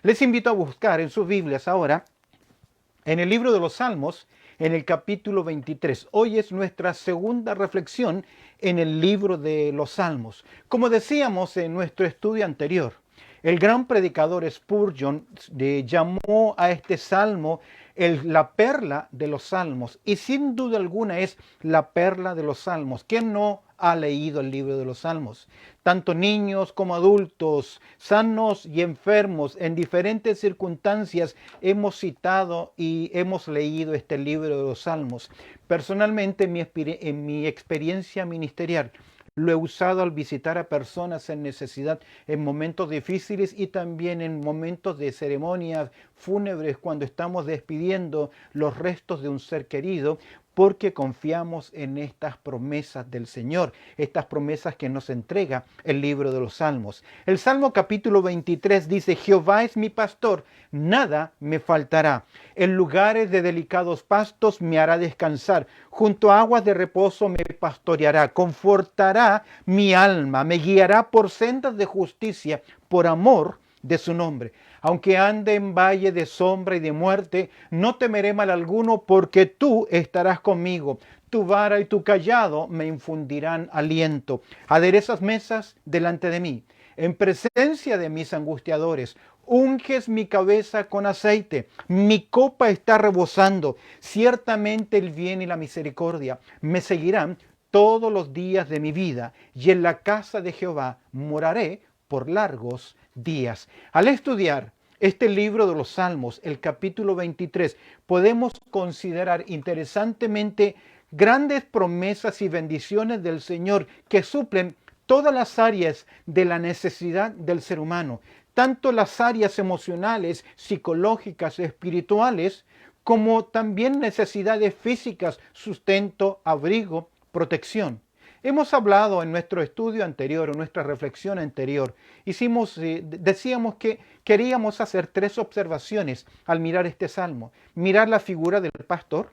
Les invito a buscar en sus Biblias ahora, en el libro de los Salmos, en el capítulo 23. Hoy es nuestra segunda reflexión en el libro de los Salmos. Como decíamos en nuestro estudio anterior, el gran predicador Spurgeon llamó a este salmo la perla de los salmos, y sin duda alguna es la perla de los salmos. ¿Quién no ha leído el libro de los salmos? Tanto niños como adultos, sanos y enfermos, en diferentes circunstancias hemos citado y hemos leído este libro de los salmos. Personalmente, en mi experiencia ministerial, lo he usado al visitar a personas en necesidad en momentos difíciles y también en momentos de ceremonias fúnebres cuando estamos despidiendo los restos de un ser querido, porque confiamos en estas promesas del Señor, estas promesas que nos entrega el libro de los Salmos. El Salmo capítulo 23 dice: Jehová es mi pastor, nada me faltará. En lugares de delicados pastos me hará descansar, junto a aguas de reposo me pastoreará, confortará mi alma, me guiará por sendas de justicia, por amor de su nombre. Aunque ande en valle de sombra y de muerte, no temeré mal alguno, porque tú estarás conmigo. Tu vara y tu cayado me infundirán aliento. Aderezas mesas delante de mí, en presencia de mis angustiadores. Unges mi cabeza con aceite, mi copa está rebosando. Ciertamente el bien y la misericordia me seguirán todos los días de mi vida, y en la casa de Jehová moraré por largos días. Al estudiar este libro de los Salmos, el capítulo 23, podemos considerar interesantemente grandes promesas y bendiciones del Señor que suplen todas las áreas de la necesidad del ser humano, tanto las áreas emocionales, psicológicas, espirituales, como también necesidades físicas, sustento, abrigo, protección. Hemos hablado en nuestro estudio anterior, en nuestra reflexión anterior, decíamos que queríamos hacer tres observaciones al mirar este salmo. Mirar la figura del pastor,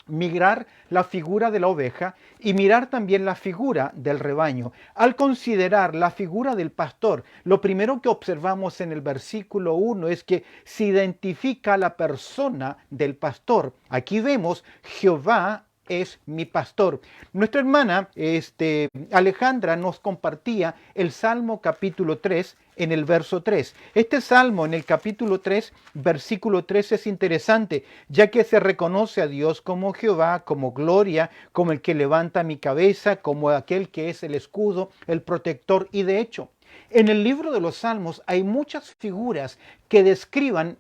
mirar la figura de la oveja y mirar también la figura del rebaño. Al considerar la figura del pastor, lo primero que observamos en el versículo 1 es que se identifica la persona del pastor. Aquí vemos: Jehová es mi pastor. Nuestra hermana Alejandra nos compartía el Salmo capítulo 3 en el verso 3. Este Salmo en el capítulo 3, versículo 3 es interesante, ya que se reconoce a Dios como Jehová, como gloria, como el que levanta mi cabeza, como aquel que es el escudo, el protector. Y de hecho, en el libro de los Salmos hay muchas figuras que describen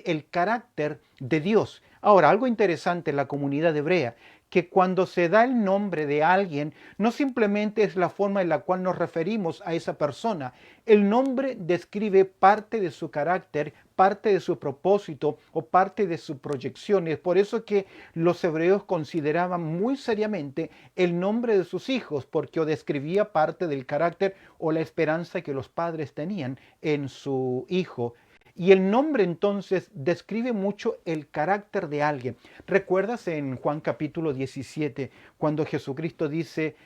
el carácter de Dios. Ahora, algo interesante en la comunidad hebrea, que cuando se da el nombre de alguien, no simplemente es la forma en la cual nos referimos a esa persona. El nombre describe parte de su carácter, parte de su propósito o parte de su proyección. Es por eso que los hebreos consideraban muy seriamente el nombre de sus hijos, porque o describía parte del carácter o la esperanza que los padres tenían en su hijo. Y el nombre entonces describe mucho el carácter de alguien. ¿Recuerdas en Juan capítulo 17 cuando Jesucristo dice: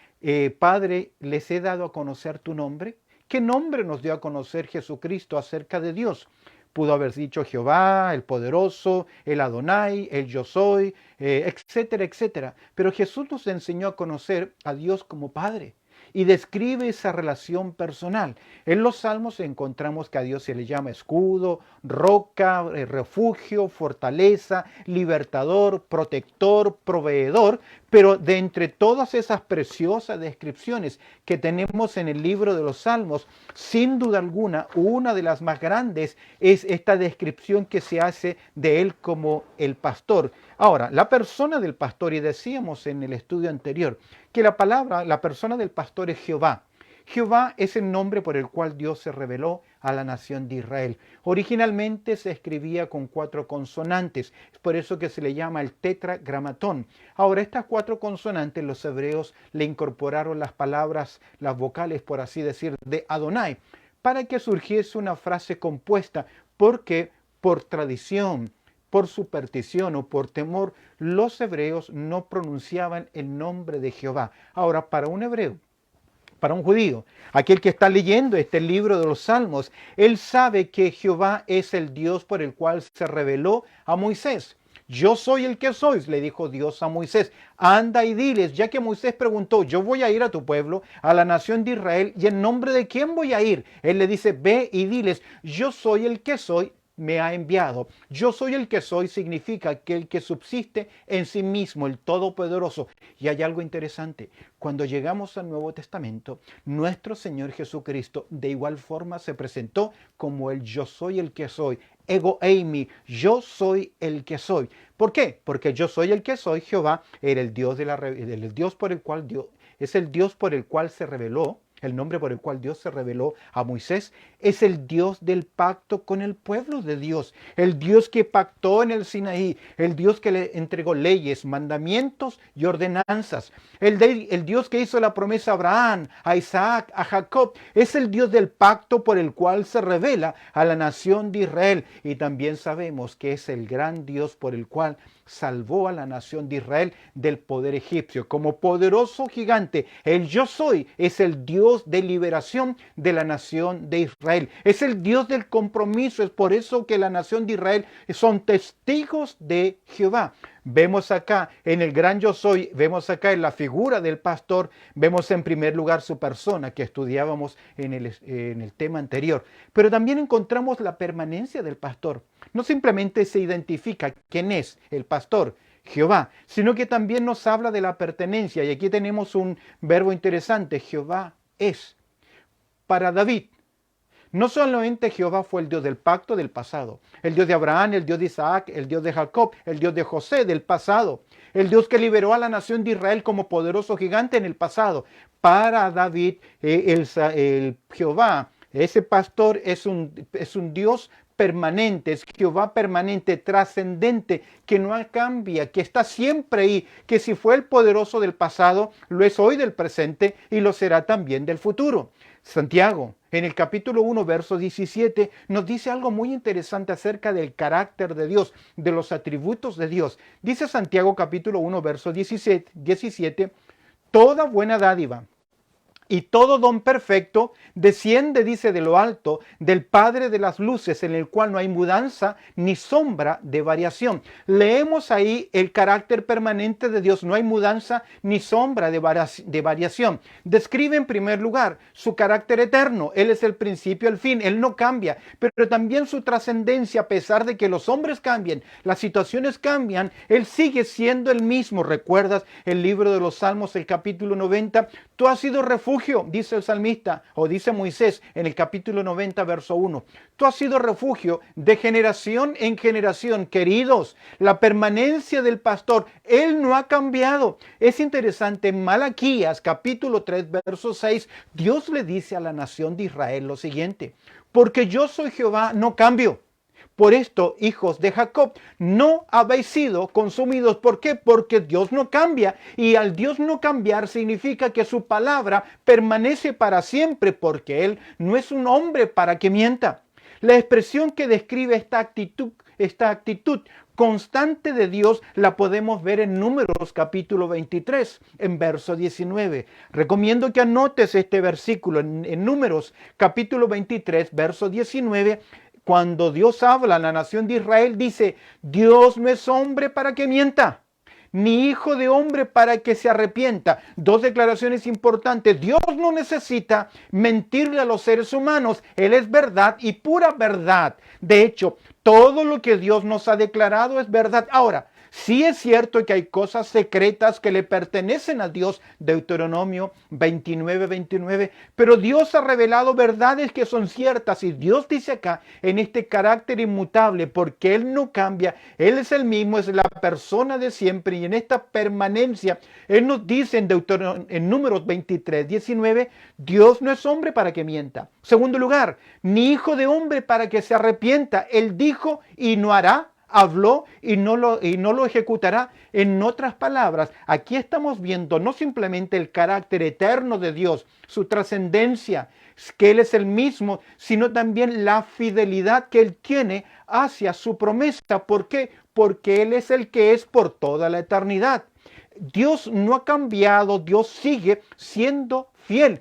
Padre, les he dado a conocer tu nombre? ¿Qué nombre nos dio a conocer Jesucristo acerca de Dios? Pudo haber dicho Jehová, el poderoso, el Adonai, el yo soy, etcétera, etcétera. Pero Jesús nos enseñó a conocer a Dios como Padre y describe esa relación personal. En los Salmos encontramos que a Dios se le llama escudo, roca, refugio, fortaleza, libertador, protector, proveedor, pero de entre todas esas preciosas descripciones que tenemos en el libro de los Salmos, sin duda alguna, una de las más grandes es esta descripción que se hace de él como el pastor. Ahora, la persona del pastor, y decíamos en el estudio anterior, que la persona del pastor es Jehová. Jehová es el nombre por el cual Dios se reveló a la nación de Israel. Originalmente se escribía con 4 consonantes, es por eso que se le llama el tetragramatón. Ahora, estas 4 consonantes los hebreos le incorporaron las palabras, las vocales, por así decir, de Adonai, para que surgiese una frase compuesta, porque por tradición, por superstición o por temor, los hebreos no pronunciaban el nombre de Jehová. Ahora, para un hebreo, para un judío. Aquel que está leyendo este libro de los Salmos, él sabe que Jehová es el Dios por el cual se reveló a Moisés. Yo soy el que soy, le dijo Dios a Moisés. Anda y diles, ya que Moisés preguntó, yo voy a ir a tu pueblo, a la nación de Israel, ¿y en nombre de quién voy a ir? Él le dice, ve y diles, yo soy el que soy, me ha enviado. Yo soy el que soy significa que el que subsiste en sí mismo, el Todopoderoso. Y hay algo interesante. Cuando llegamos al Nuevo Testamento, nuestro Señor Jesucristo de igual forma se presentó como el yo soy el que soy. Ego eimi, yo soy el que soy. ¿Por qué? Porque yo soy el que soy, Jehová, era el Dios el Dios por el cual Dios, es el Dios por el cual se reveló. El nombre por el cual Dios se reveló a Moisés es el Dios del pacto con el pueblo de Dios. El Dios que pactó en el Sinaí. El Dios que le entregó leyes, mandamientos y ordenanzas. El Dios que hizo la promesa a Abraham, a Isaac, a Jacob. Es el Dios del pacto por el cual se revela a la nación de Israel. Y también sabemos que es el gran Dios por el cual salvó a la nación de Israel del poder egipcio. Como poderoso gigante, el yo soy es el Dios de liberación de la nación de Israel. Es el Dios del compromiso. Es por eso que la nación de Israel son testigos de Jehová. Vemos acá en el gran yo soy, vemos acá en la figura del pastor, vemos en primer lugar su persona que estudiábamos en el tema anterior. Pero también encontramos la permanencia del pastor. No simplemente se identifica quién es el pastor, Jehová, sino que también nos habla de la pertenencia. Y aquí tenemos un verbo interesante, Jehová es. Para David, no solamente Jehová fue el Dios del pacto del pasado, el Dios de Abraham, el Dios de Isaac, el Dios de Jacob, el Dios de José del pasado, el Dios que liberó a la nación de Israel como poderoso gigante en el pasado. Para David, el Jehová, ese pastor es un Dios permanente, es Jehová permanente, trascendente, que no cambia, que está siempre ahí, que si fue el poderoso del pasado, lo es hoy del presente y lo será también del futuro. Santiago, en el capítulo 1, verso 17, nos dice algo muy interesante acerca del carácter de Dios, de los atributos de Dios. Dice Santiago capítulo 1, verso 17, toda buena dádiva y todo don perfecto desciende, dice, de lo alto, del Padre de las luces, en el cual no hay mudanza ni sombra de variación. Leemos ahí el carácter permanente de Dios. No hay mudanza ni sombra de variación. Describe en primer lugar su carácter eterno. Él es el principio, el fin. Él no cambia. Pero también su trascendencia, a pesar de que los hombres cambien, las situaciones cambian, Él sigue siendo el mismo. ¿Recuerdas el libro de los Salmos, el capítulo 90? Tú has sido refugio, dice el salmista, o dice Moisés en el capítulo 90, verso 1. Tú has sido refugio de generación en generación. Queridos, la permanencia del pastor, Él no ha cambiado. Es interesante, en Malaquías, capítulo 3, verso 6, Dios le dice a la nación de Israel lo siguiente: porque yo soy Jehová, no cambio. Por esto, hijos de Jacob, no habéis sido consumidos. ¿Por qué? Porque Dios no cambia. Y al Dios no cambiar significa que su palabra permanece para siempre, porque Él no es un hombre para que mienta. La expresión que describe esta actitud constante de Dios la podemos ver en Números capítulo 23, en verso 19. Recomiendo que anotes este versículo en Números capítulo 23, verso 19. Cuando Dios habla a la nación de Israel, dice: Dios no es hombre para que mienta, ni hijo de hombre para que se arrepienta. Dos declaraciones importantes. Dios no necesita mentirle a los seres humanos. Él es verdad y pura verdad. De hecho, todo lo que Dios nos ha declarado es verdad. Ahora, sí es cierto que hay cosas secretas que le pertenecen a Dios, Deuteronomio 29, pero Dios ha revelado verdades que son ciertas, y Dios dice acá, en este carácter inmutable, porque Él no cambia, Él es el mismo, es la persona de siempre, y en esta permanencia, Él nos dice en Números 23, 19, Dios no es hombre para que mienta. Segundo lugar, ni hijo de hombre para que se arrepienta. Él dijo y no hará. Habló y no lo ejecutará. En otras palabras, aquí estamos viendo no simplemente el carácter eterno de Dios, su trascendencia, que Él es el mismo, sino también la fidelidad que Él tiene hacia su promesa. ¿Por qué? Porque Él es el que es por toda la eternidad. Dios no ha cambiado, Dios sigue siendo fiel.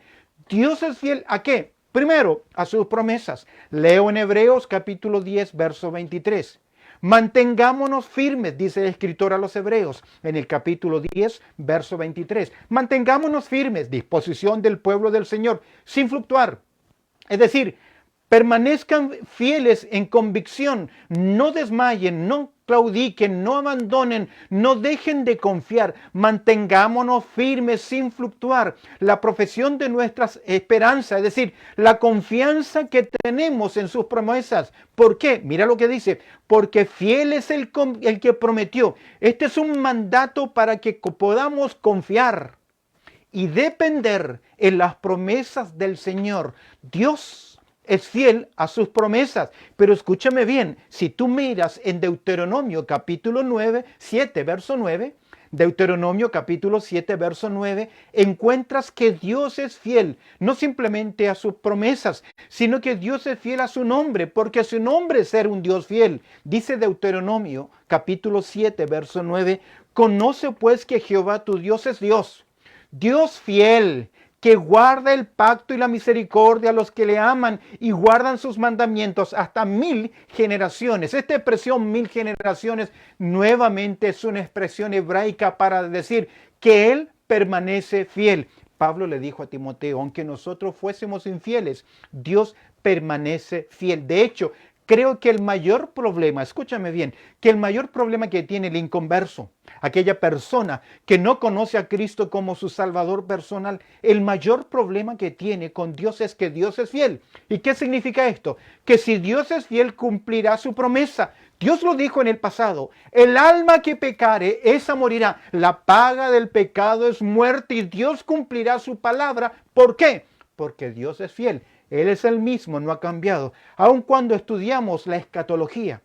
Dios es fiel ¿a qué? Primero, a sus promesas. Leo en Hebreos capítulo 10, verso 23. Mantengámonos firmes, dice el escritor a los Hebreos en el capítulo 10, verso 23. Mantengámonos firmes, disposición del pueblo del Señor, sin fluctuar. Es decir, permanezcan fieles en convicción, no desmayen, no claudiquen, no abandonen, no dejen de confiar, mantengámonos firmes sin fluctuar. La profesión de nuestra esperanza, es decir, la confianza que tenemos en sus promesas. ¿Por qué? Mira lo que dice, porque fiel es el que prometió. Este es un mandato para que podamos confiar y depender en las promesas del Señor. Dios es fiel a sus promesas, pero escúchame bien, si tú miras en Deuteronomio capítulo 9, 7, verso 9, Deuteronomio capítulo 7, verso 9, encuentras que Dios es fiel, no simplemente a sus promesas, sino que Dios es fiel a su nombre, porque su nombre es ser un Dios fiel. Dice Deuteronomio capítulo 7, verso 9, conoce pues que Jehová tu Dios es Dios, Dios fiel, que guarda el pacto y la misericordia a los que le aman y guardan sus mandamientos hasta 1000 generaciones. Esta expresión 1000 generaciones nuevamente es una expresión hebraica para decir que Él permanece fiel. Pablo le dijo a Timoteo, aunque nosotros fuésemos infieles, Dios permanece fiel. De hecho, creo que el mayor problema, escúchame bien, que el mayor problema que tiene el inconverso, aquella persona que no conoce a Cristo como su Salvador personal, el mayor problema que tiene con Dios es que Dios es fiel. ¿Y qué significa esto? Que si Dios es fiel, cumplirá su promesa. Dios lo dijo en el pasado, el alma que pecare, esa morirá. La paga del pecado es muerte y Dios cumplirá su palabra. ¿Por qué? Porque Dios es fiel. Él es el mismo, no ha cambiado. Aun cuando estudiamos la escatología,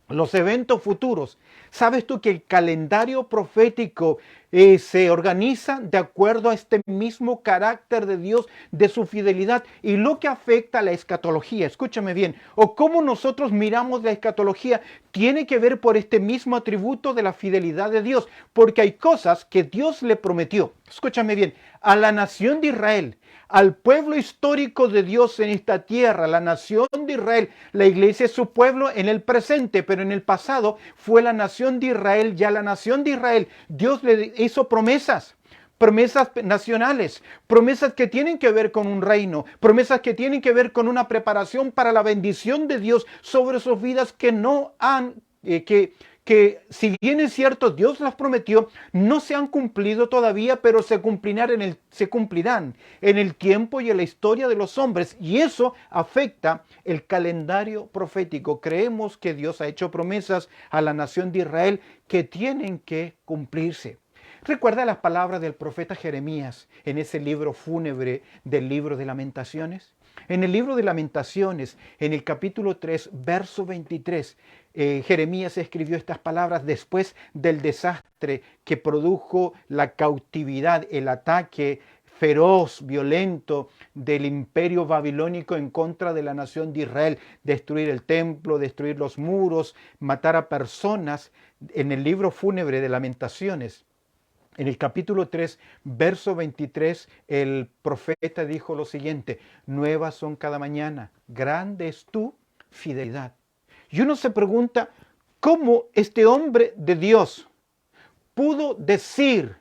los eventos futuros, ¿sabes tú que el calendario profético se organiza de acuerdo a este mismo carácter de Dios, de su fidelidad y lo que afecta a la escatología? Escúchame bien, o cómo nosotros miramos la escatología tiene que ver por este mismo atributo de la fidelidad de Dios, porque hay cosas que Dios le prometió, escúchame bien, a la nación de Israel, al pueblo histórico de Dios en esta tierra, la nación de Israel. La iglesia es su pueblo en el presente, pero en el pasado fue la nación de Israel. Ya la nación de Israel, Dios le hizo promesas nacionales, promesas que tienen que ver con un reino, promesas que tienen que ver con una preparación para la bendición de Dios sobre sus vidas que no han, que si bien es cierto, Dios las prometió, no se han cumplido todavía, pero se cumplirán en el tiempo y en la historia de los hombres. Y eso afecta el calendario profético. Creemos que Dios ha hecho promesas a la nación de Israel que tienen que cumplirse. ¿Recuerda las palabras del profeta Jeremías en ese libro fúnebre del libro de Lamentaciones? En el libro de Lamentaciones, en el capítulo 3, verso 23, Jeremías escribió estas palabras después del desastre que produjo la cautividad, el ataque feroz, violento del imperio babilónico en contra de la nación de Israel, destruir el templo, destruir los muros, matar a personas. En el libro fúnebre de Lamentaciones, en el capítulo 3, verso 23, el profeta dijo lo siguiente: nuevas son cada mañana, grande es tu fidelidad. Y uno se pregunta, ¿cómo este hombre de Dios pudo decir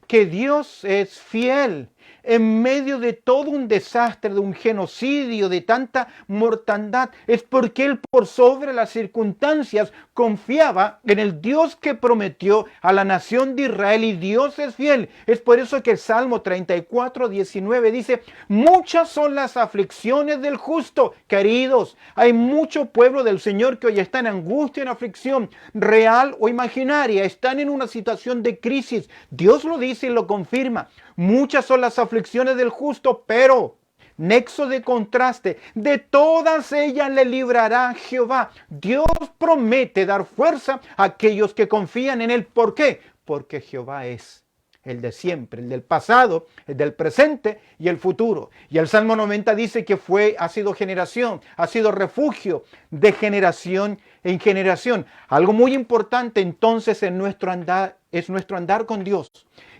que Dios es fiel en medio de todo un desastre, de un genocidio, de tanta mortandad? Es porque él por sobre las circunstancias confiaba en el Dios que prometió a la nación de Israel, y Dios es fiel. Es por eso que el Salmo 34, 19 dice: muchas son las aflicciones del justo. Queridos, hay mucho pueblo del Señor que hoy está en angustia, en aflicción, real o imaginaria, están en una situación de crisis. Dios lo dice y lo confirma. Muchas son las aflicciones del justo, pero, nexo de contraste, de todas ellas le librará Jehová. Dios promete dar fuerza a aquellos que confían en Él. ¿Por qué? Porque Jehová es el de siempre, el del pasado, el del presente y el futuro. Y el Salmo 90 dice que ha sido generación, ha sido refugio de generación en generación. Algo muy importante entonces en nuestro andar es nuestro andar con Dios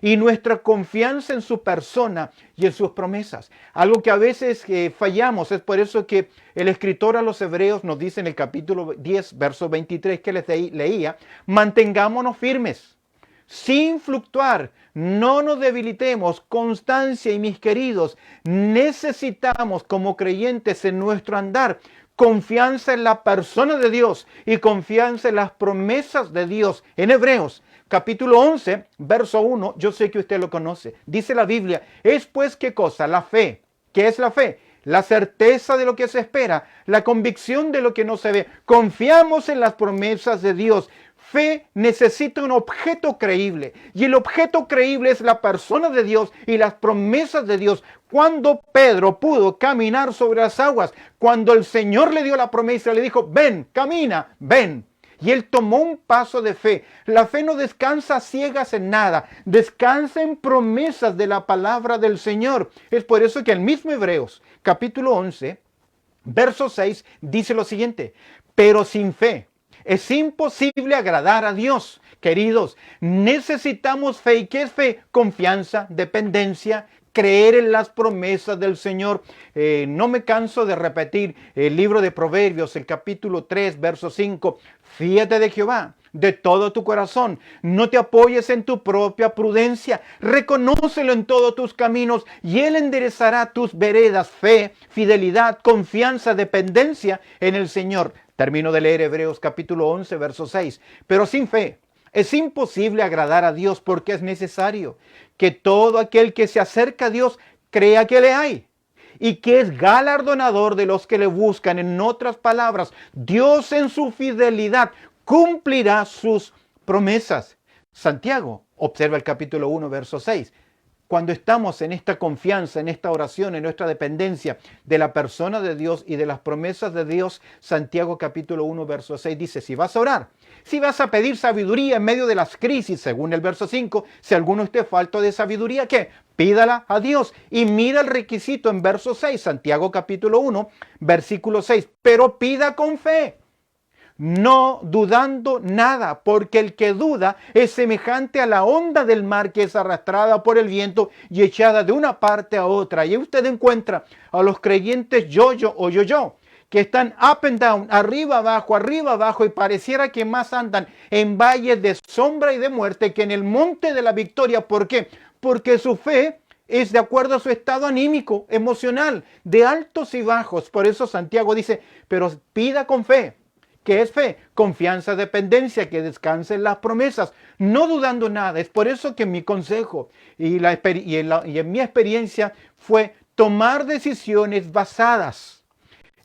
y nuestra confianza en su persona y en sus promesas. Algo que a veces fallamos, es por eso que el escritor a los Hebreos nos dice en el capítulo 10, verso 23 que les leía, mantengámonos firmes, sin fluctuar, no nos debilitemos, constancia. Y mis queridos, necesitamos como creyentes en nuestro andar confianza en la persona de Dios y confianza en las promesas de Dios. En Hebreos capítulo 11, verso 1, yo sé que usted lo conoce. Dice la Biblia, es pues ¿qué cosa? La fe. ¿Qué es la fe? La certeza de lo que se espera, la convicción de lo que no se ve. Confiamos en las promesas de Dios. Fe necesita un objeto creíble y el objeto creíble es la persona de Dios y las promesas de Dios. Cuando Pedro pudo caminar sobre las aguas, cuando el Señor le dio la promesa, le dijo, ven, camina, ven. Y él tomó un paso de fe. La fe no descansa a ciegas en nada, descansa en promesas de la palabra del Señor. Es por eso que el mismo Hebreos, capítulo 11, verso 6, dice lo siguiente, pero sin fe es imposible agradar a Dios. Queridos, necesitamos fe. ¿Y qué es fe? Confianza, dependencia, creer en las promesas del Señor. No me canso de repetir el libro de Proverbios, el capítulo 3, verso 5. Fíate de Jehová de todo tu corazón. No te apoyes en tu propia prudencia. Reconócelo en todos tus caminos y Él enderezará tus veredas. Fe, fidelidad, confianza, dependencia en el Señor. Termino de leer Hebreos capítulo 11, verso 6. Pero sin fe es imposible agradar a Dios, porque es necesario que todo aquel que se acerca a Dios crea que le hay y que es galardonador de los que le buscan. En otras palabras, Dios en su fidelidad cumplirá sus promesas. Santiago observa el capítulo 1, verso 6. Cuando estamos en esta confianza, en esta oración, en nuestra dependencia de la persona de Dios y de las promesas de Dios, Santiago capítulo 1, verso 6 dice, si vas a orar, si vas a pedir sabiduría en medio de las crisis, según el verso 5, si alguno esté falto de sabiduría, ¿qué? Pídala a Dios. Y mira el requisito en verso 6, Santiago capítulo 1, versículo 6, pero pida con fe, no dudando nada, porque el que duda es semejante a la onda del mar que es arrastrada por el viento y echada de una parte a otra. Y usted encuentra a los creyentes yo-yo o yo-yo, que están up and down, arriba abajo, y pareciera que más andan en valles de sombra y de muerte que en el monte de la victoria. ¿Por qué? Porque su fe es de acuerdo a su estado anímico, emocional, de altos y bajos. Por eso Santiago dice, pero pida con fe. ¿Qué es fe? Confianza, dependencia, que descanse en las promesas, no dudando nada. Es por eso que mi consejo y en mi experiencia fue tomar decisiones basadas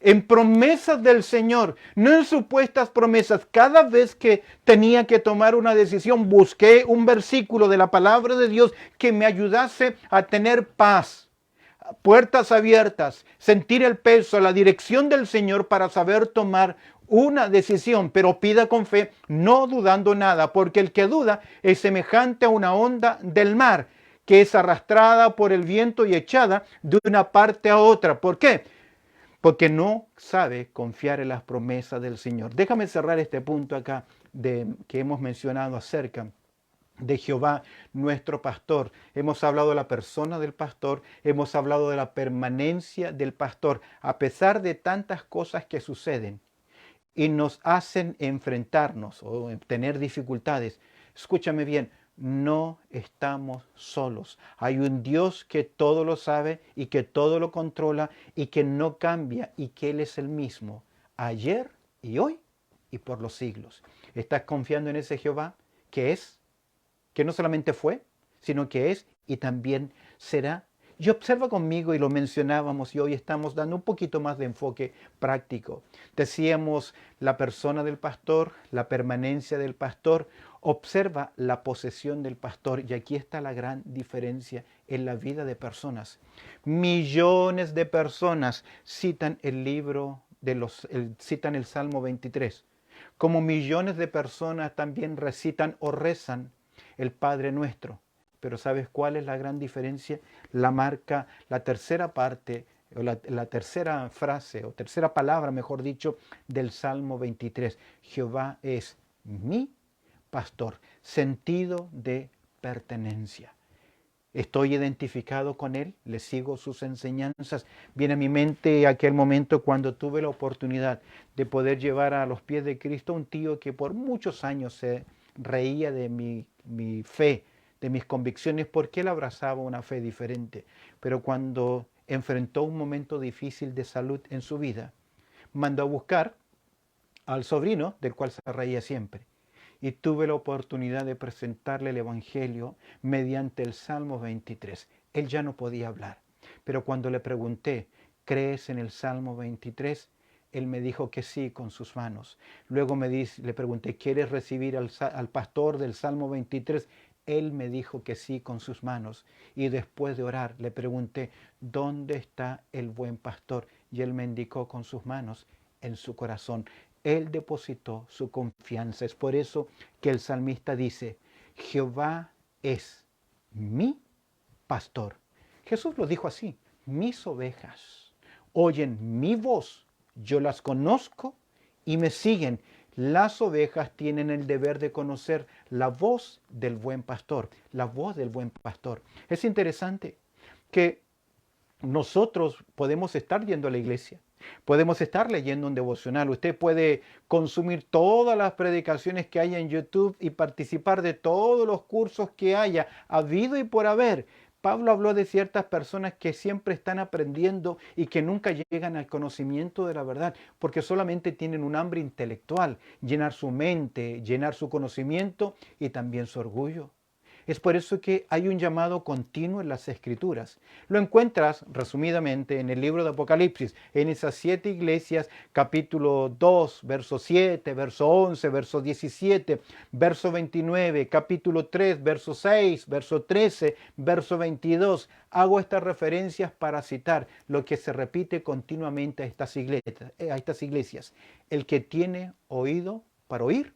en promesas del Señor, no en supuestas promesas. Cada vez que tenía que tomar una decisión, busqué un versículo de la palabra de Dios que me ayudase a tener paz, puertas abiertas, sentir el peso, la dirección del Señor para saber tomar una decisión. Pero pida con fe, no dudando nada, porque el que duda es semejante a una onda del mar que es arrastrada por el viento y echada de una parte a otra. ¿Por qué? Porque no sabe confiar en las promesas del Señor. Déjame cerrar este punto acá que hemos mencionado acerca de Jehová, nuestro pastor. Hemos hablado de la persona del pastor, hemos hablado de la permanencia del pastor. A pesar de tantas cosas que suceden y nos hacen enfrentarnos o tener dificultades, escúchame bien, no estamos solos. Hay un Dios que todo lo sabe y que todo lo controla y que no cambia, y que Él es el mismo ayer y hoy y por los siglos. ¿Estás confiando en ese Jehová que es, que no solamente fue, sino que es y también será? Y observa conmigo, y lo mencionábamos y hoy estamos dando un poquito más de enfoque práctico. Decíamos la persona del pastor, la permanencia del pastor. Observa la posesión del pastor, y aquí está la gran diferencia en la vida de personas. Millones de personas citan citan el Salmo 23, como millones de personas también recitan o rezan el Padre Nuestro. Pero ¿sabes cuál es la gran diferencia? La marca, la tercera parte, o la tercera frase, o tercera palabra, mejor dicho, del Salmo 23. Jehová es mi pastor. Sentido de pertenencia. Estoy identificado con Él, le sigo sus enseñanzas. Viene a mi mente aquel momento cuando tuve la oportunidad de poder llevar a los pies de Cristo a un tío que por muchos años se reía de mi fe, de mis convicciones, porque él abrazaba una fe diferente. Pero cuando enfrentó un momento difícil de salud en su vida, mandó a buscar al sobrino del cual se reía siempre. Y tuve la oportunidad de presentarle el Evangelio mediante el Salmo 23. Él ya no podía hablar, pero cuando le pregunté, ¿crees en el Salmo 23? Él me dijo que sí con sus manos. Luego le pregunté, ¿quieres recibir al pastor del Salmo 23? Él me dijo que sí con sus manos. Y después de orar le pregunté, ¿dónde está el buen pastor? Y él me indicó con sus manos en su corazón. Él depositó su confianza. Es por eso que el salmista dice, Jehová es mi pastor. Jesús lo dijo así, mis ovejas oyen mi voz, yo las conozco y me siguen. Las ovejas tienen el deber de conocer la voz del buen pastor, la voz del buen pastor. Es interesante que nosotros podemos estar yendo a la iglesia, podemos estar leyendo un devocional. Usted puede consumir todas las predicaciones que haya en YouTube y participar de todos los cursos que haya habido y por haber. Pablo habló de ciertas personas que siempre están aprendiendo y que nunca llegan al conocimiento de la verdad, porque solamente tienen un hambre intelectual, llenar su mente, llenar su conocimiento y también su orgullo. Es por eso que hay un llamado continuo en las Escrituras. Lo encuentras resumidamente en el libro de Apocalipsis, en esas 7 iglesias, capítulo 2, verso 7, verso 11, verso 17, verso 29, capítulo 3, verso 6, verso 13, verso 22. Hago estas referencias para citar lo que se repite continuamente a estas iglesias. El que tiene oído para oír,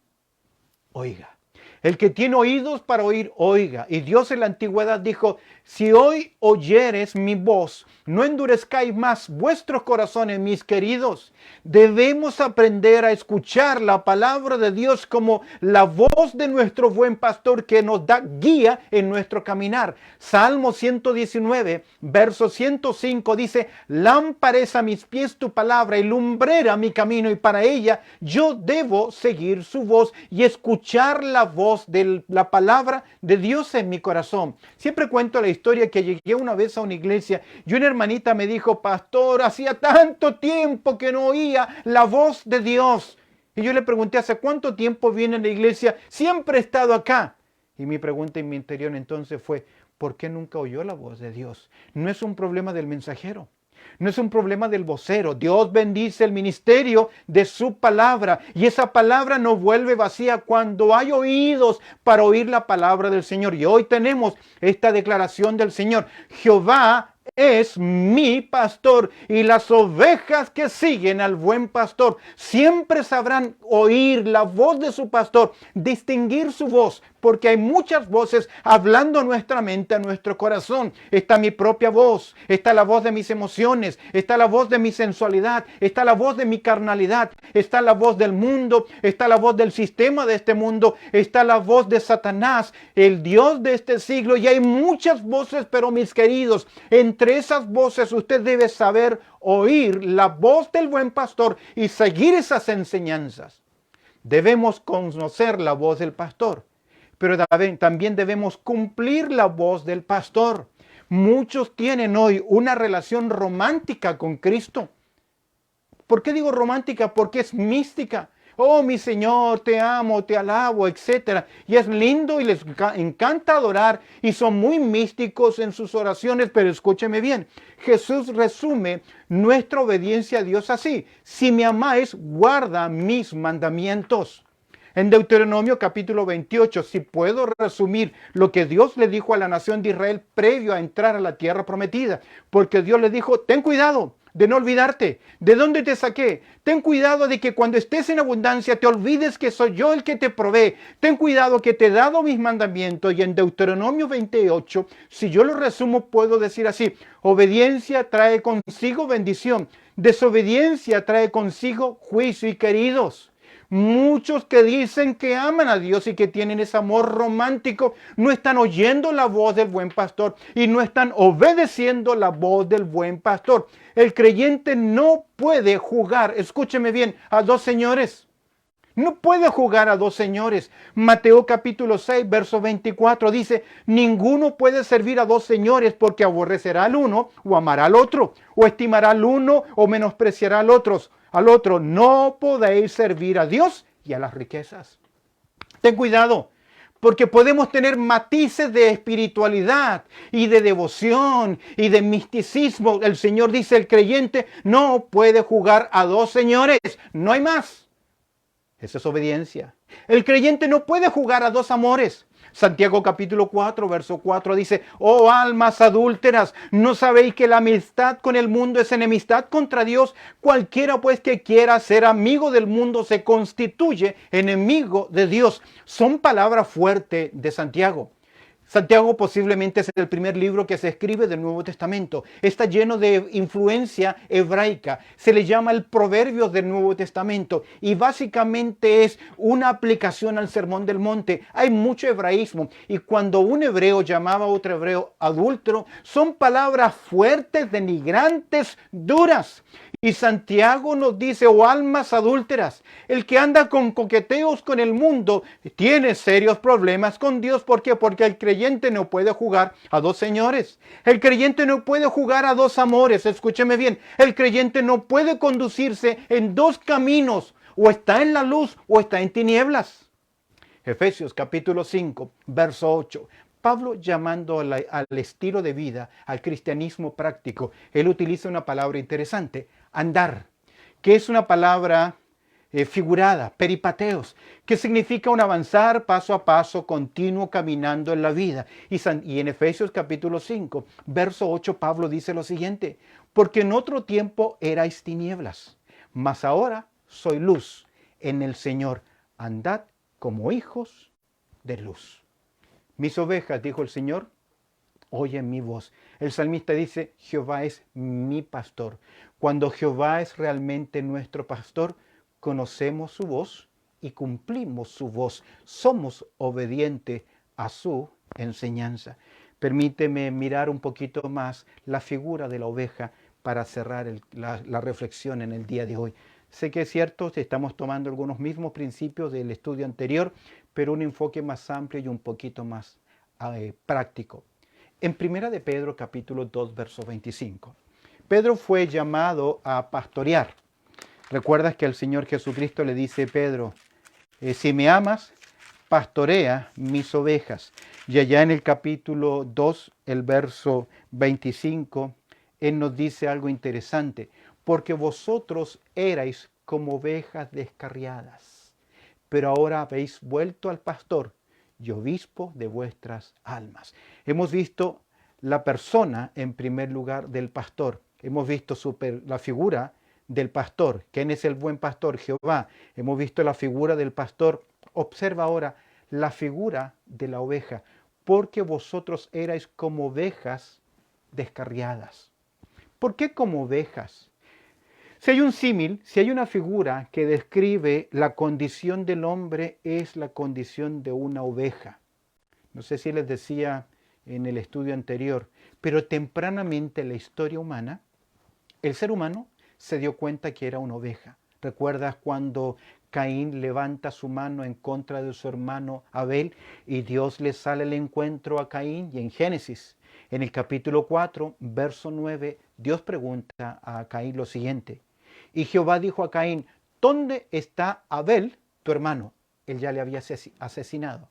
oiga. El que tiene oídos para oír, oiga. Y Dios en la antigüedad dijo, si hoy oyeres mi voz, no endurezcáis más vuestros corazones, mis queridos. Debemos aprender a escuchar la palabra de Dios como la voz de nuestro buen pastor que nos da guía en nuestro caminar. Salmo 119, verso 105 dice, lámpara es a mis pies tu palabra y lumbrera mi camino, y para ella yo debo seguir su voz y escuchar la voz de la palabra de Dios en mi corazón. Siempre cuento la historia que llegué una vez a una iglesia y una hermanita me dijo, pastor, hacía tanto tiempo que no oía la voz de Dios. Y yo le pregunté, ¿hace cuánto tiempo viene a la iglesia? Siempre he estado acá. Y mi pregunta en mi interior entonces fue, ¿por qué nunca oyó la voz de Dios? No es un problema del mensajero. No es un problema del vocero. Dios bendice el ministerio de su palabra y esa palabra no vuelve vacía cuando hay oídos para oír la palabra del Señor. Y hoy tenemos esta declaración del Señor. Jehová es mi pastor y las ovejas que siguen al buen pastor siempre sabrán oír la voz de su pastor, distinguir su voz, porque hay muchas voces hablando a nuestra mente, a nuestro corazón. Está mi propia voz, está la voz de mis emociones, está la voz de mi sensualidad, está la voz de mi carnalidad, está la voz del mundo, está la voz del sistema de este mundo, está la voz de Satanás, el Dios de este siglo, y hay muchas voces, pero mis queridos, entre esas voces usted debe saber oír la voz del buen pastor y seguir esas enseñanzas. Debemos conocer la voz del pastor, pero también debemos cumplir la voz del pastor. Muchos tienen hoy una relación romántica con Cristo. ¿Por qué digo romántica? Porque es mística. Oh, mi Señor, te amo, te alabo, etc. Y es lindo y les encanta adorar y son muy místicos en sus oraciones, pero escúcheme bien. Jesús resume nuestra obediencia a Dios así. Si me amáis, guarda mis mandamientos. En Deuteronomio capítulo 28, si puedo resumir lo que Dios le dijo a la nación de Israel previo a entrar a la tierra prometida, porque Dios le dijo, ten cuidado de no olvidarte. ¿De dónde te saqué? Ten cuidado de que cuando estés en abundancia te olvides que soy yo el que te provee. Ten cuidado que te he dado mis mandamientos. Y en Deuteronomio 28, si yo lo resumo, puedo decir así: obediencia trae consigo bendición. Desobediencia trae consigo juicio. Y queridos, muchos que dicen que aman a Dios y que tienen ese amor romántico no están oyendo la voz del buen pastor y no están obedeciendo la voz del buen pastor. El creyente no puede jugar, escúcheme bien, a dos señores. No puede jugar a dos señores. Mateo capítulo 6, verso 24 dice: ninguno puede servir a dos señores, porque aborrecerá al uno o amará al otro, o estimará al uno o menospreciará al otro. No podéis servir a Dios y a las riquezas. Ten cuidado, porque podemos tener matices de espiritualidad y de devoción y de misticismo. El Señor dice: el creyente no puede jugar a dos señores, no hay más. Esa es obediencia. El creyente no puede jugar a dos amores. Santiago capítulo 4, verso 4 dice: oh almas adúlteras, ¿no sabéis que la amistad con el mundo es enemistad contra Dios? Cualquiera pues que quiera ser amigo del mundo se constituye enemigo de Dios. Son palabras fuertes de Santiago. Santiago posiblemente es el primer libro que se escribe del Nuevo Testamento. Está lleno de influencia hebraica. Se le llama el Proverbios del Nuevo Testamento y básicamente es una aplicación al Sermón del Monte. Hay mucho hebraísmo y cuando un hebreo llamaba a otro hebreo adúltero, son palabras fuertes, denigrantes, duras. Y Santiago nos dice: oh almas adúlteras, el que anda con coqueteos con el mundo tiene serios problemas con Dios. ¿Por qué? Porque el creyente no puede jugar a dos señores. El creyente no puede jugar a dos amores. Escúcheme bien, el creyente no puede conducirse en dos caminos. O está en la luz o está en tinieblas. Efesios capítulo 5, verso 8. Pablo, llamando al estilo de vida, al cristianismo práctico, él utiliza una palabra interesante: andar, que es una palabra figurada, peripateos, que significa un avanzar paso a paso, continuo, caminando en la vida. Y en Efesios capítulo 5, verso 8, Pablo dice lo siguiente: porque en otro tiempo erais tinieblas, mas ahora soy luz en el Señor. Andad como hijos de luz. Mis ovejas, dijo el Señor, oyen mi voz. El salmista dice: Jehová es mi pastor. Cuando Jehová es realmente nuestro pastor, conocemos su voz y cumplimos su voz. Somos obedientes a su enseñanza. Permíteme mirar un poquito más la figura de la oveja para cerrar la reflexión en el día de hoy. Sé que es cierto, estamos tomando algunos mismos principios del estudio anterior, pero un enfoque más amplio y un poquito más práctico. En Primera de Pedro, capítulo 2, verso 25, Pedro fue llamado a pastorear. ¿Recuerdas que el Señor Jesucristo le dice a Pedro: si me amas, pastorea mis ovejas? Y allá en el capítulo 2, el verso 25, Él nos dice algo interesante: porque vosotros erais como ovejas descarriadas, pero ahora habéis vuelto al pastor y obispo de vuestras almas. Hemos visto la persona, en primer lugar, del pastor. Hemos visto la figura del pastor. ¿Quién es el buen pastor? Jehová. Hemos visto la figura del pastor. Observa ahora la figura de la oveja. Porque vosotros erais como ovejas descarriadas. ¿Por qué como ovejas? Si hay un símil, si hay una figura que describe la condición del hombre, es la condición de una oveja. No sé si les decía en el estudio anterior, pero tempranamente en la historia humana, el ser humano se dio cuenta que era una oveja. ¿Recuerdas cuando Caín levanta su mano en contra de su hermano Abel y Dios le sale al encuentro a Caín? Y en Génesis, en el capítulo 4, verso 9, Dios pregunta a Caín lo siguiente: y Jehová dijo a Caín: ¿dónde está Abel, tu hermano? Él ya le había asesinado.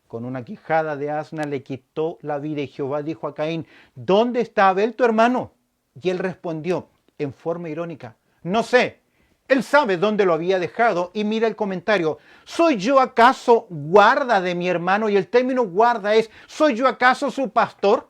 Con una quijada de asna le quitó la vida. Y Jehová dijo a Caín: ¿dónde está Abel, tu hermano? Y él respondió en forma irónica: no sé. Él sabe dónde lo había dejado. Y mira el comentario: ¿soy yo acaso guarda de mi hermano? Y el término guarda es: ¿soy yo acaso su pastor?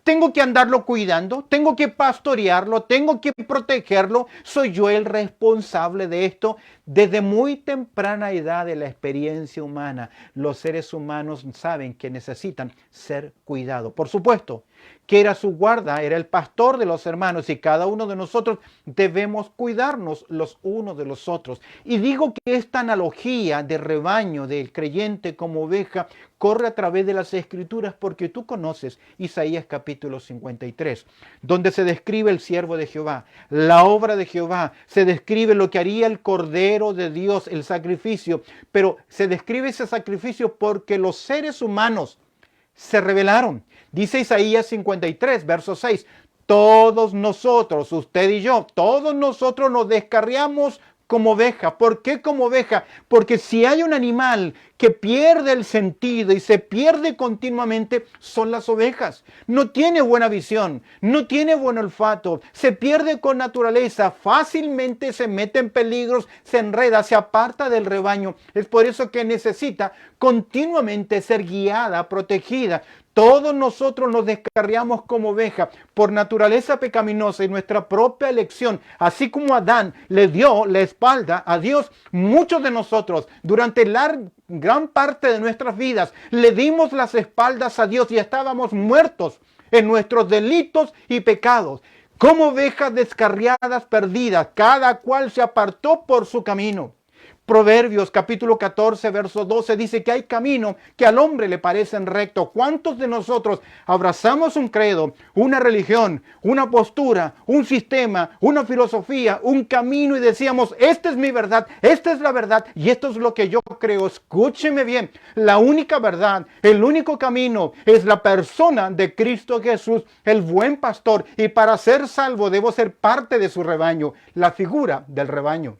Tengo que andarlo cuidando, tengo que pastorearlo, tengo que protegerlo. Soy yo el responsable de esto. Desde muy temprana edad de la experiencia humana, los seres humanos saben que necesitan ser cuidados. Por supuesto, que era su guarda, era el pastor de los hermanos y cada uno de nosotros debemos cuidarnos los unos de los otros. Y digo que esta analogía de rebaño, del creyente como oveja, corre a través de las Escrituras porque tú conoces Isaías capítulo 53, donde se describe el siervo de Jehová, la obra de Jehová, se describe lo que haría el Cordero de Dios, el sacrificio, pero se describe ese sacrificio porque los seres humanos se rebelaron. Dice Isaías 53, verso 6, todos nosotros, usted y yo, todos nosotros nos descarriamos como oveja. ¿Por qué como oveja? Porque si hay un animal que pierde el sentido y se pierde continuamente, son las ovejas. No tiene buena visión, no tiene buen olfato, se pierde con naturaleza, fácilmente se mete en peligros, se enreda, se aparta del rebaño. Es por eso que necesita continuamente ser guiada, protegida. Todos nosotros nos descarriamos como oveja por naturaleza pecaminosa y nuestra propia elección. Así como Adán le dio la espalda a Dios, muchos de nosotros durante gran parte de nuestras vidas le dimos las espaldas a Dios y estábamos muertos en nuestros delitos y pecados. Como ovejas descarriadas, perdidas, cada cual se apartó por su camino. Proverbios capítulo 14, verso 12 dice que hay camino que al hombre le parecen rectos. ¿Cuántos de nosotros abrazamos un credo, una religión, una postura, un sistema, una filosofía, un camino y decíamos, esta es mi verdad, esta es la verdad y esto es lo que yo creo? Escúcheme bien, la única verdad, el único camino es la persona de Cristo Jesús, el buen pastor, y para ser salvo debo ser parte de su rebaño, la figura del rebaño.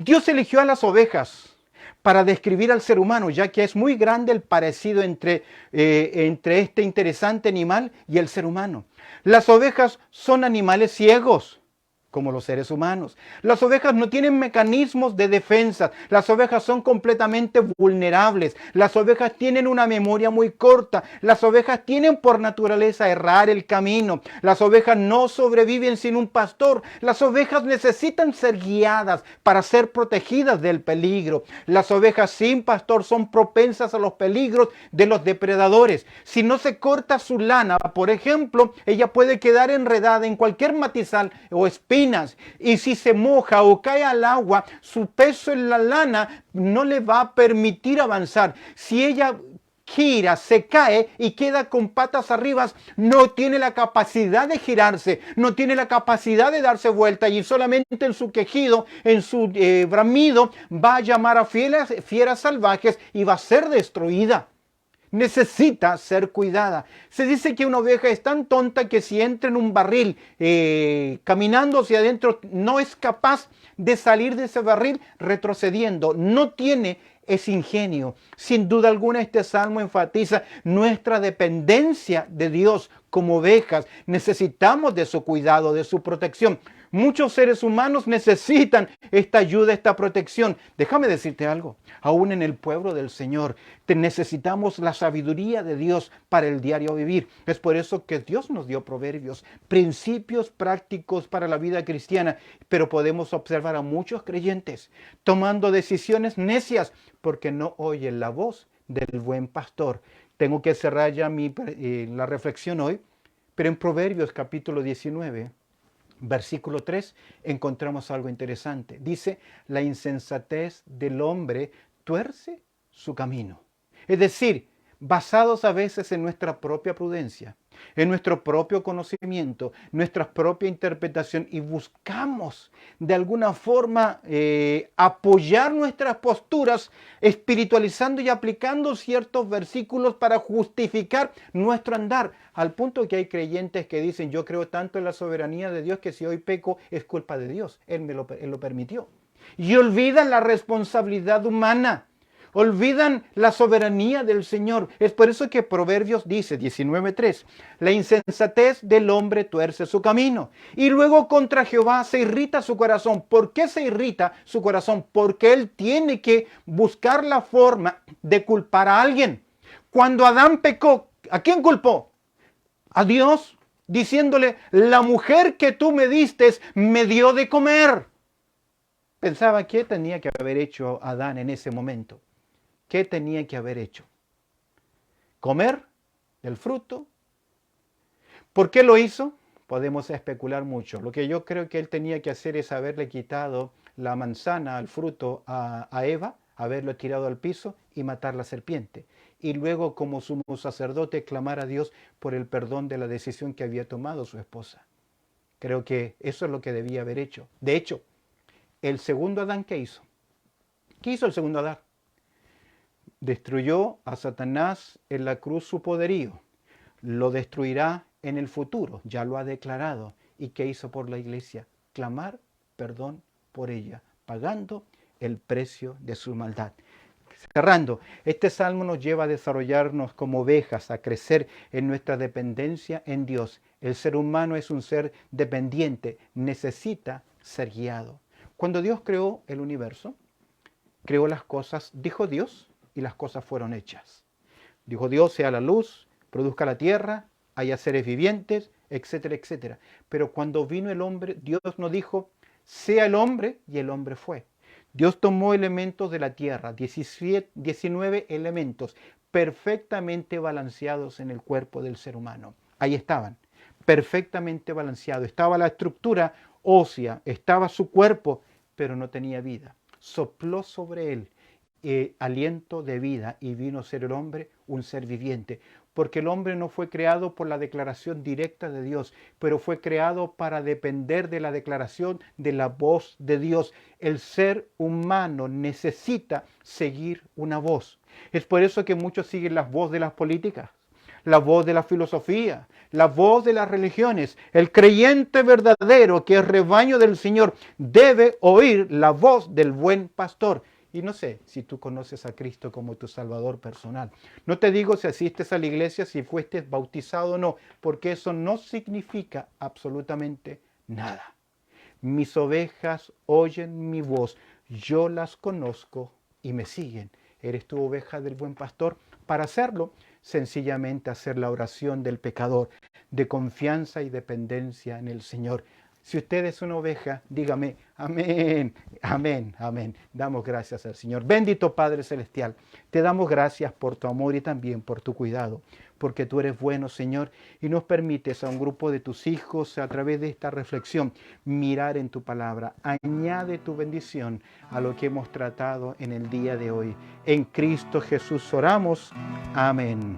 Dios eligió a las ovejas para describir al ser humano, ya que es muy grande el parecido entre este interesante animal y el ser humano. Las ovejas son animales ciegos, como los seres humanos. Las ovejas no tienen mecanismos de defensa. Las ovejas son completamente vulnerables. Las ovejas tienen una memoria muy corta. Las ovejas tienen por naturaleza errar el camino. Las ovejas no sobreviven sin un pastor. Las ovejas necesitan ser guiadas para ser protegidas del peligro. Las ovejas sin pastor son propensas a los peligros de los depredadores. Si no se corta su lana, por ejemplo, ella puede quedar enredada en cualquier matizal o espina. Y si se moja o cae al agua, su peso en la lana no le va a permitir avanzar. Si ella gira, se cae y queda con patas arriba, no tiene la capacidad de girarse, no tiene la capacidad de darse vuelta y solamente en su quejido, en su bramido, va a llamar a fieras salvajes y va a ser destruida. Necesita ser cuidada. Se dice que una oveja es tan tonta que si entra en un barril caminando hacia adentro no es capaz de salir de ese barril retrocediendo. No tiene ese ingenio. Sin duda alguna este salmo enfatiza nuestra dependencia de Dios como ovejas. Necesitamos de su cuidado, de su protección. Muchos seres humanos necesitan esta ayuda, esta protección. Déjame decirte algo. Aún en el pueblo del Señor necesitamos la sabiduría de Dios para el diario vivir. Es por eso que Dios nos dio proverbios, principios prácticos para la vida cristiana. Pero podemos observar a muchos creyentes tomando decisiones necias porque no oyen la voz del buen pastor. Tengo que cerrar ya la reflexión hoy, pero en Proverbios capítulo 19, versículo 3, encontramos algo interesante. Dice, la insensatez del hombre tuerce su camino. Es decir, basados a veces en nuestra propia prudencia, en nuestro propio conocimiento, nuestra propia interpretación y buscamos de alguna forma apoyar nuestras posturas espiritualizando y aplicando ciertos versículos para justificar nuestro andar, al punto que hay creyentes que dicen yo creo tanto en la soberanía de Dios que si hoy peco es culpa de Dios, Él lo permitió, y olvidan la responsabilidad humana. Olvidan la soberanía del Señor. Es por eso que Proverbios dice, 19:3, la insensatez del hombre tuerce su camino. Y luego contra Jehová se irrita su corazón. ¿Por qué se irrita su corazón? Porque él tiene que buscar la forma de culpar a alguien. Cuando Adán pecó, ¿a quién culpó? a Dios diciéndole, la mujer que tú me diste me dio de comer. Pensaba, ¿qué tenía que haber hecho Adán en ese momento? ¿Qué tenía que haber hecho? ¿Comer del fruto? ¿Por qué lo hizo? Podemos especular mucho. Lo que yo creo que él tenía que hacer es haberle quitado la manzana, el fruto a Eva, haberlo tirado al piso y matar la serpiente. Y luego, como sumo sacerdote, clamar a Dios por el perdón de la decisión que había tomado su esposa. Creo que eso es lo que debía haber hecho. De hecho, el segundo Adán, ¿qué hizo? ¿Qué hizo el segundo Adán? Destruyó a Satanás en la cruz su poderío. Lo destruirá en el futuro, ya lo ha declarado. ¿Y qué hizo por la iglesia? Clamar perdón por ella, pagando el precio de su maldad. Cerrando, este salmo nos lleva a desarrollarnos como ovejas, a crecer en nuestra dependencia en Dios. El ser humano es un ser dependiente, necesita ser guiado. Cuando Dios creó el universo, creó las cosas, dijo Dios, y las cosas fueron hechas. Dijo Dios, sea la luz, produzca la tierra, haya seres vivientes, etcétera, etcétera. Pero cuando vino el hombre, Dios no dijo, sea el hombre, y el hombre fue. Dios tomó elementos de la tierra, 19 elementos perfectamente balanceados en el cuerpo del ser humano. Ahí estaban, perfectamente balanceados. Estaba la estructura ósea, estaba su cuerpo, pero no tenía vida. Sopló sobre él aliento de vida y vino a ser el hombre un ser viviente. Porque el hombre no fue creado por la declaración directa de Dios, pero fue creado para depender de la declaración de la voz de Dios. El ser humano necesita seguir una voz. Es por eso que muchos siguen la voz de las políticas, la voz de la filosofía, la voz de las religiones. El creyente verdadero, que es rebaño del Señor, debe oír la voz del buen pastor. Y no sé si tú conoces a Cristo como tu Salvador personal. No te digo si asistes a la iglesia, si fuiste bautizado o no, porque eso no significa absolutamente nada. Mis ovejas oyen mi voz, yo las conozco y me siguen. ¿Eres tu oveja del buen pastor? Para hacerlo, sencillamente hacer la oración del pecador, de confianza y dependencia en el Señor. Si usted es una oveja, dígame, amén, amén, amén. Damos gracias al Señor. Bendito Padre Celestial, te damos gracias por tu amor y también por tu cuidado, porque tú eres bueno, Señor, y nos permites a un grupo de tus hijos, a través de esta reflexión, mirar en tu palabra. Añade tu bendición a lo que hemos tratado en el día de hoy. En Cristo Jesús oramos. Amén.